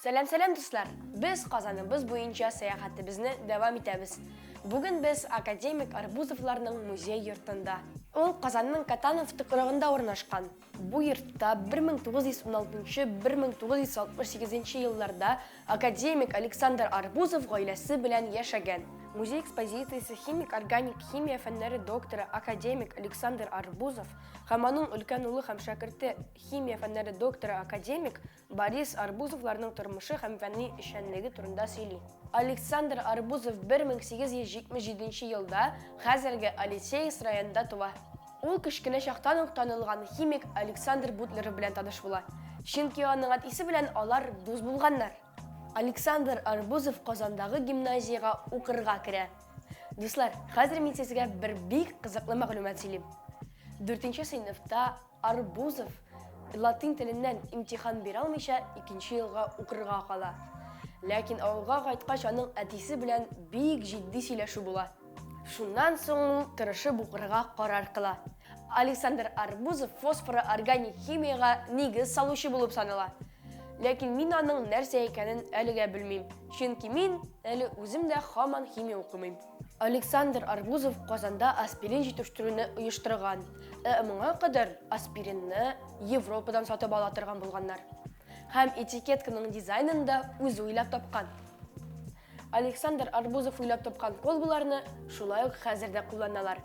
Сәлем дуслар. Без Казаныбыз буенча сәяхәтебезне дәвам итәбез. Бүген без академик Арбузовларның музей йортында. Ул Казанның Катанов тыкрыгында урнашкан. Бу йортта 1916-1968 елларда академик Александр Арбузов гаиләсе белән яшәгән. Музей экспозициясе химик-органик химия фәннәре докторы академик Александр Арбузов һәм аның өлкән улы һәм шәкерте химия фәннәре докторы академик Борис Арбузовларның тормышы һәм фәнни эшчәнлеге турында сөйли. Александр Арбузов 1877 елда хәзерге Алексеевск районында туа. Ул кечкенә чактан ук танылган химик Александр Бутлер белән таныш була. Чөнки аның әтисе белән алар дус булганнар. Александр Арбузов Казандагы гимназияга укырга керә. Дуслар, хәзер мин сезгә бер бик кызыклы мәгълүмат сөйлим. 4нче сыйныфта Арбузов латин теленнән имтихан бирә алмыйча 2нче елга укырга кала. Ләкин авылга кайткач аның әтисе белән бик җитди сөйләшү була. Шуннан соң ул тырышып укырга карар кыла. Александр Арбузов фосфор-органик химияга нигез салучы булып санала. Ләкин мин аның нәрсә икәнен әлегә белмим. Чөнки мин әле үзем дә һаман химия укымыйм. Александр Арбузов Казанда аспирин җитештерүне оештырган. Моңа кадәр аспиринны Европадан сатып ала торган булганнар. Һәм этикетканың дизайнын да үзе уйлап тапкан. Александр Арбузов уйлап тапкан колбаларны шулай ук хәзердә кулланалар.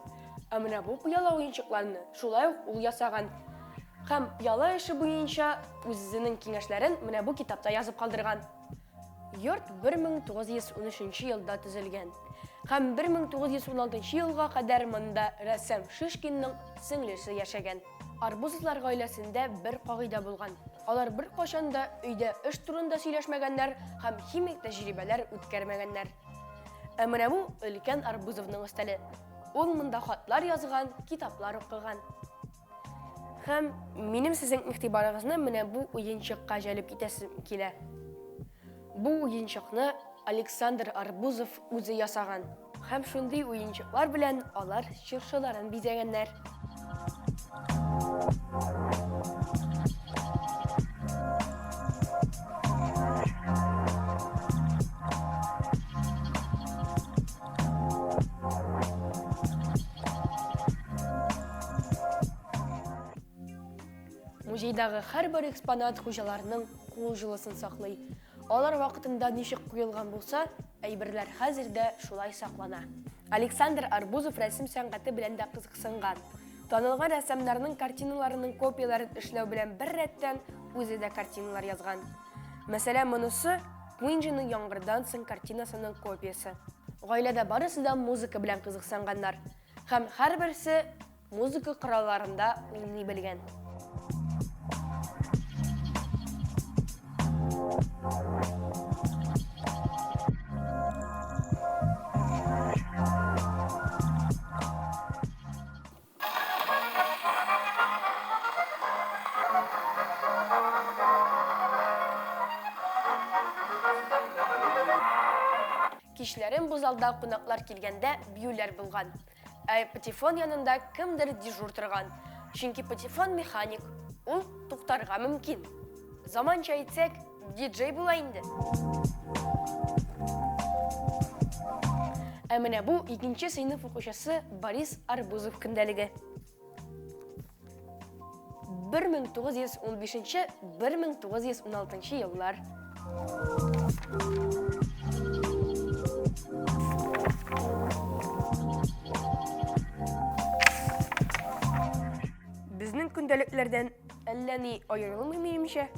Менә бу пыяла уенчыкларны шулай ук ул ясаган. Һәм пыяла эше буенча үзенең киңәшләрен менә бу китапта язып калдырган. Йорт 1913 елда төзелгән. Һәм 1916 елга кадәр монда рәссам Шишкинның сеңлесе яшәгән. Арбузовлар гаиләсендә бер кагыйдә булган. Алар бер кашан да өйдә эш турында сөйләшмәгәннәр һәм химик тәҗрибәләр үткәрмәгәннәр. Менә бу өлкән Арбузовның өстәле. Ул монда хатлар язган, китаплар укыган. Һәм минем сезнең игътибарыгызны менә бу уенчыкка җәлеп итәсем килә. Бу уенчыкны Александр Арбузов үзе ясаган. Һәм шундый уенчыклар белән алар чыршыларын бизәгәннәр. Музейдагы һәрбер экспонат хуҗаларының кул җылысын саклый. Алар вакытында ничек куелган булса, әйберләр хәзердә шулай саклана. Александр Арбузов рәсем сәнгате белән дә кызыксынган. Танылган рәссамнарның картиналарының копияларын эшләү белән бер рәттән үзе дә картиналар язган. Мәсәлән, монысы Куинджиның яңгырдан соң картинасының копиясы. Гаиләдә барысы да музыка белән кызыксынганнар. Һәм һәрберсе музыка коралларында уйный белгән. Кичләрен бу залда кунаклар килгәндә биюләр булган. Патефон янында кемдер дежур торган. Чөнки патефон механик, ул туктарга мөмкин. Заманча әйтсәк, диджей була инде. Менә бу 2нче сыйныф укучысы Борис Арбузов көндәлеге. 1915-1916 еллар. Безнең көндәлекләрдән әллә ни аерылмый минемчә.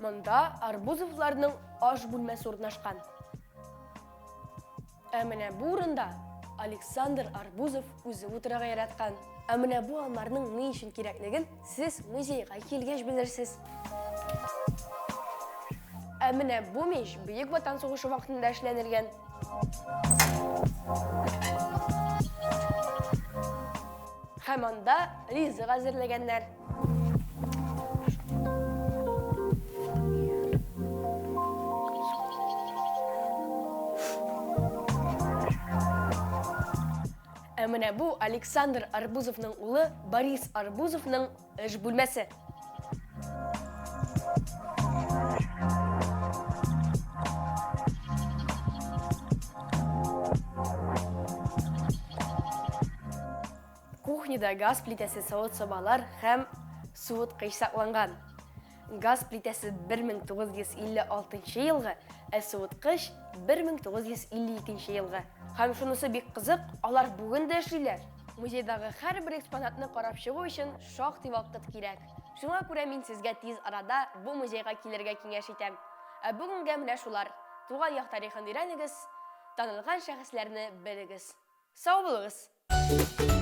Монда Арбузовларның аш бүлмәсе урнашкан. Менә бу урында Александр Арбузов үзе утырырга яраткан. Менә бу аларның ни өчен кирәклеген сез музейга килгәч белерсез. Менә бу мич Бөек Ватан сугышы вакытында эшләнелгән. Һәм анда ризык әзерләгәннәр. Менә бу Александр Арбузовның улы Борис Арбузовның эш бүлмәсе. Кухняда газ плитәсе савыт-сабалар һәм суыткыч сакланган. Газ плитәсе 1956 елгы, ә суыткыч 1952 елгы. Һәм шунысы бик кызык, алар бүген дә эшлиләр. Музейдагы һәрбер экспонатны карап чыгу өчен шактый вакыт кирәк. Шуңа күрә мин сезгә тиз арада бу музейга килергә киңәш итәм. Ә бүгенгә менә шулар. Туган як тарихын өйрәнегез, танылган шәхесләрне белегез. Сау булыгыз!